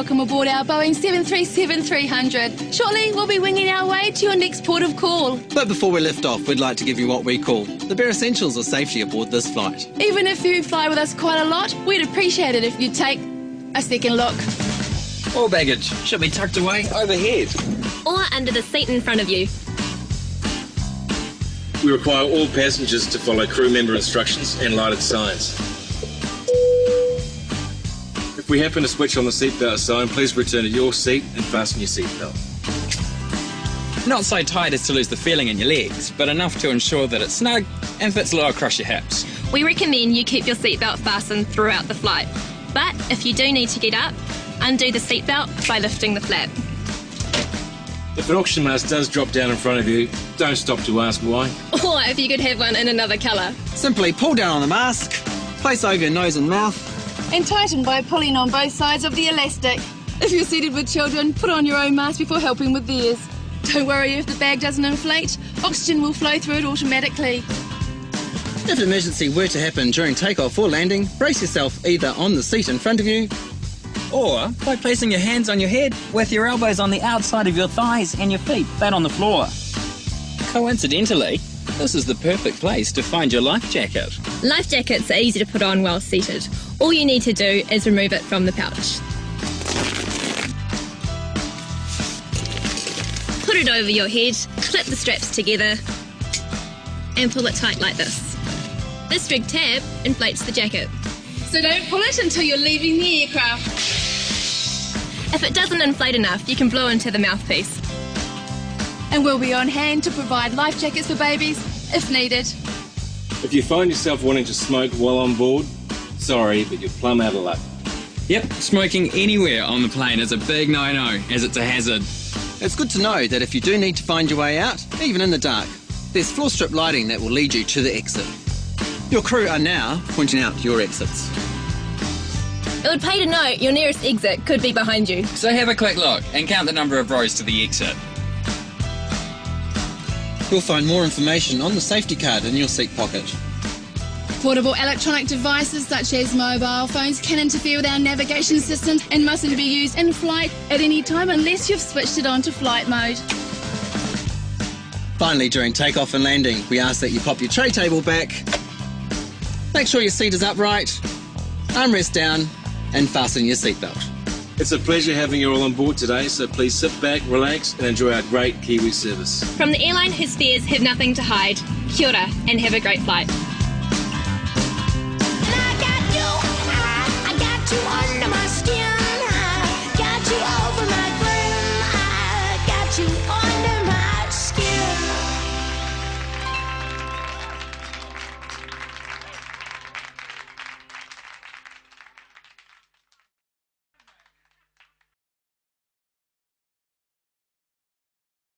welcome aboard our Boeing 737-300. Shortly, we'll be winging our way to your next port of call. But before we lift off, we'd like to give you what we call the bare essentials of safety aboard this flight. Even if you fly with us quite a lot, we'd appreciate it if you'd take a second look. All baggage should be tucked away overhead. Or under the seat in front of you. We require all passengers to follow crew member instructions and lighted signs. If we happen to switch on the seatbelt sign, please return to your seat and fasten your seatbelt. Not so tight as to lose the feeling in your legs, but enough to ensure that it's snug and fits low across your hips. We recommend you keep your seatbelt fastened throughout the flight. But if you do need to get up, undo the seatbelt by lifting the flap. If an oxygen mask does drop down in front of you, don't stop to ask why. Or if you could have one in another colour. Simply pull down on the mask, place over your nose and mouth, And tighten by pulling on both sides of the elastic. If you're seated with children, put on your own mask before helping with theirs. Don't worry if the bag doesn't inflate, oxygen will flow through it automatically. If an emergency were to happen during takeoff or landing, brace yourself either on the seat in front of you Or by placing your hands on your head with your elbows on the outside of your thighs and your feet flat on the floor. Coincidentally, this is the perfect place to find your life jacket. Life jackets are easy to put on while seated. All you need to do is remove it from the pouch. Put it over your head, clip the straps together, and pull it tight like this. This rig tab inflates the jacket. So don't pull it until you're leaving the aircraft. If it doesn't inflate enough, you can blow into the mouthpiece. And we'll be on hand to provide life jackets for babies if needed. If you find yourself wanting to smoke while on board, sorry, but you're plumb out of luck. Yep, smoking anywhere on the plane is a big no-no, as it's a hazard. It's good to know that if you do need to find your way out, even in the dark, there's floor strip lighting that will lead you to the exit. Your crew are now pointing out your exits. It would pay to note your nearest exit could be behind you. So have a quick look and count the number of rows to the exit. You'll find more information on the safety card in your seat pocket. Portable electronic devices such as mobile phones can interfere with our navigation systems and mustn't be used in flight at any time unless you've switched it on to flight mode. Finally, during takeoff and landing, we ask that you pop your tray table back, make sure your seat is upright, armrest down, and fasten your seatbelt. It's a pleasure having you all on board today, so please sit back, relax, and enjoy our great Kiwi service. From the airline whose fares have nothing to hide, kia ora and have a great flight.